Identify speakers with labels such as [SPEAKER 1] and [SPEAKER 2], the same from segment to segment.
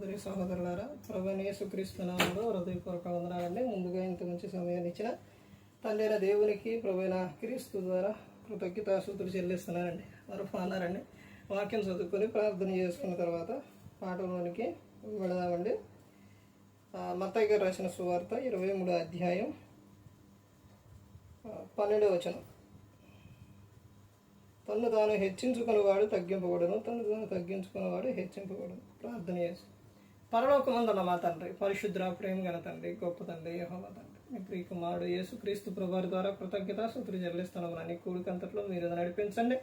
[SPEAKER 1] సహోదరులారా, ప్రభువైన యేసుక్రీస్తు నామములో హృదయపూర్వక వందనాలండి. ముందుగా ఇంత మంచి సమయాన్ని ఇచ్చిన తండ్రి అయిన దేవునికి ప్రభువైన క్రీస్తు ద్వారా కృతజ్ఞతాస్తుతులు చెల్లిస్తున్నానండి. మరొక అన్నారండి. వాక్యం చదువుకొని ప్రార్థన చేసుకున్న తర్వాత పాటలోనికి వెళదామండి. మత్తయి గారు రాసిన సువార్త 23వ అధ్యాయం 12వ వచనం. తన్ను తాను హెచ్చించుకున్నవాడు తగ్గింపబడును, తన్ను తాను తగ్గించుకున్నవాడు హెచ్చింపబడును. ప్రార్థన చేసి, పరలోకమందున్న మా తండ్రి, పరిశుద్ధ ప్రేమ గల తండ్రి, గొప్ప తండ్రి, యెహోవా తండ్రి, నీ ప్రియ కుమారుడు యేసుక్రీస్తు ప్రభువారి ద్వారా కృతజ్ఞతాస్తుతులు చెల్లిస్తున్నాము. నీ కూడికంతట్లో మీరు నడిపించండి.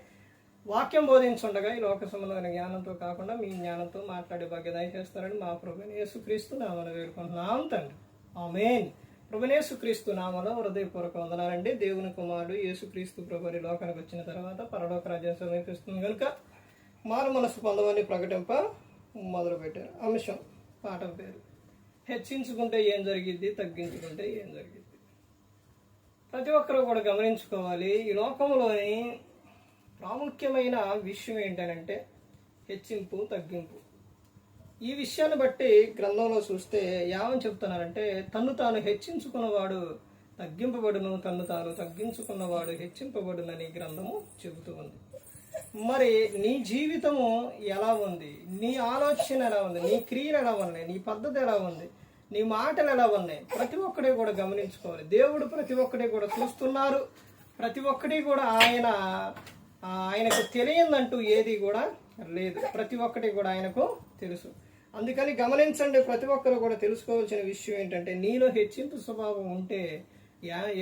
[SPEAKER 1] వాక్యం బోధించుండగా ఈ లోక సంబంధమైన జ్ఞానంతో కాకుండా మీ జ్ఞానంతో మాట్లాడే భాగ్య దయచేస్తారని మా ప్రభువైన యేసుక్రీస్తు నామమున వేడుకుంటున్నాం తండ్రి. ఆమేన్. ప్రభువైన యేసుక్రీస్తు నామములో హృదయపూర్వక వందనాలండి. దేవుని కుమారుడు యేసుక్రీస్తు ప్రభువారి లోకానికి వచ్చిన తర్వాత పరలోక రాజ్యం సమీపిస్తుంది కనుక మారు మనసు పొందమని ప్రకటింప మొదలుపెట్టారు. అంశం పాఠం పేరు హెచ్చించుకుంటే ఏం జరిగిద్ది, తగ్గించుకుంటే ఏం జరిగిద్ది. ప్రతి ఒక్కరూ కూడా గమనించుకోవాలి. ఈ లోకంలోని ప్రాముఖ్యమైన విషయం ఏంటంటే హెచ్చింపు, తగ్గింపు. ఈ విషయాన్ని బట్టి గ్రంథంలో చూస్తే ఏమని చెప్తున్నారంటే, తన్ను తాను హెచ్చించుకున్నవాడు తగ్గింపబడును, తన్ను తాను తగ్గించుకున్నవాడు హెచ్చింపబడునని గ్రంథము చెబుతూ ఉంది. మరి నీ జీవితము ఎలా ఉంది, నీ ఆలోచన ఎలా ఉంది, నీ క్రియలు ఎలా ఉన్నాయి, నీ పద్ధతి ఎలా ఉంది, నీ మాటలు ఎలా ఉన్నాయి, ప్రతి ఒక్కడే కూడా గమనించుకోవాలి. దేవుడు ప్రతి ఒక్కడే కూడా చూస్తున్నారు. ప్రతి ఒక్కటి కూడా ఆయనకు తెలియదంటూ ఏది కూడా లేదు. ప్రతి ఒక్కటి కూడా ఆయనకు తెలుసు. అందుకని గమనించండి, ప్రతి ఒక్కరు కూడా తెలుసుకోవాల్సిన విషయం ఏంటంటే, నీలో హెచ్చింపు స్వభావం ఉంటే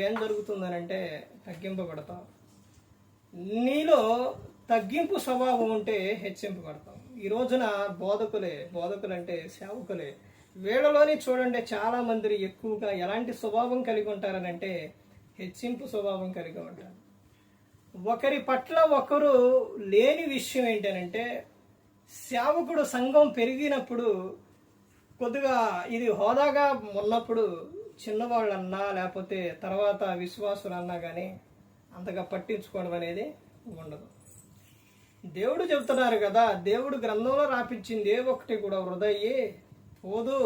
[SPEAKER 1] ఏం జరుగుతుందనంటే తగ్గింపబడతావు. నీలో తగ్గింపు స్వభావం ఉంటే హెచ్చింపబడతాం. ఈ రోజున బోధకులంటే సేవకులే, వీళ్ళలోని చూడండి చాలా మంది ఎక్కువగా ఎలాంటి స్వభావం కలిగి ఉంటారనంటే హెచ్చింపు స్వభావం కలిగి ఉంటారు. ఒకరి పట్ల ఒకరు లేని విషయం ఏంటనంటే, సేవకుడు సంఘం పెరిగినప్పుడు కొద్దిగా ఇది హోదాగా ఉన్నప్పుడు చిన్నవాళ్ళన్నా లేకపోతే తర్వాత విశ్వాసులన్నా కానీ అంతగా పట్టించుకోవడం అనేది ఉండదు. దేవుడు చెబుతున్నారు కదా, దేవుడు గ్రంథంలో రాపించింది ఏ ఒక్కటి కూడా వృధా పోదు.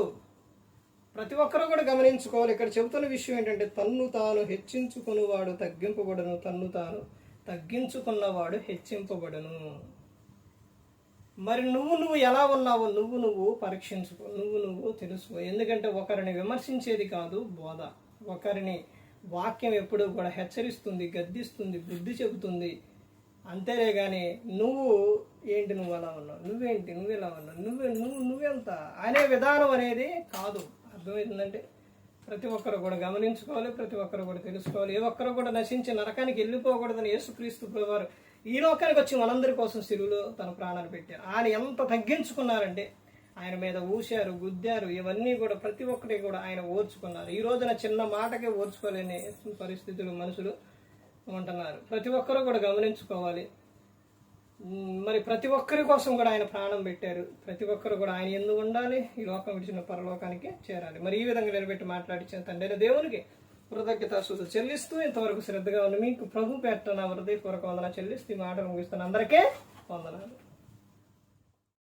[SPEAKER 1] ప్రతి ఒక్కరూ కూడా గమనించుకోవాలి. ఇక్కడ చెబుతున్న విషయం ఏంటంటే, తన్ను తాను హెచ్చించుకున్నవాడు తగ్గింపబడును, తన్ను తాను తగ్గించుకున్నవాడు హెచ్చింపబడును. మరి నువ్వు ఎలా ఉన్నావో నువ్వు పరీక్షించుకో, నువ్వు తెలుసుకో. ఎందుకంటే ఒకరిని విమర్శించేది కాదు బోధ. ఒకరిని వాక్యం ఎప్పుడూ కూడా హెచ్చరిస్తుంది, గద్దిస్తుంది, బుద్ధి చెబుతుంది. అంతేలే కానీ నువ్వు అలా ఉన్నావు, నువ్వు ఎలా ఉన్నావు, నువ్వెంత అనే విధానం అనేది కాదు. అర్థమవుతుందంటే ప్రతి ఒక్కరు కూడా గమనించుకోవాలి, ప్రతి ఒక్కరు కూడా తెలుసుకోవాలి. ఏ ఒక్కరు కూడా నశించి నరకానికి వెళ్ళిపోకూడదని యేసుక్రీస్తు ప్రభువారు ఈ లోకానికి వచ్చి మనందరి కోసం సిలువలో తన ప్రాణాలు పెట్టారు. ఆయన ఎంత తగ్గించుకున్నారంటే ఆయన మీద ఊశారు, గుద్దారు, ఇవన్నీ కూడా ప్రతి ఒక్కటి కూడా ఆయన ఓర్చుకున్నారు. ఈ రోజున చిన్న మాటకే ఓర్చుకోలేని పరిస్థితులు మనుషులు ఉంటున్నారు. ప్రతి ఒక్కరూ కూడా గమనించుకోవాలి. మరి ప్రతి ఒక్కరి కోసం కూడా ఆయన ప్రాణం పెట్టారు. ప్రతి ఒక్కరు కూడా ఆయన ఎందుకు ఉండాలి, ఈ లోకం విడిచిన పరలోకానికి చేరాలి. మరి ఈ విధంగా నిలబెట్టి మాట్లాడించిన తండ్రి దేవునికి కృతజ్ఞతాస్తుతులు చెల్లిస్తూ ఇంతవరకు శ్రద్ధగా ఉన్న మీకు ప్రభు పేరిట నా హృదయపూర్వక వందనాలు చెల్లిస్తూ ఈ మాటలు ముగిస్తున్న అందరికీ వందనాలు.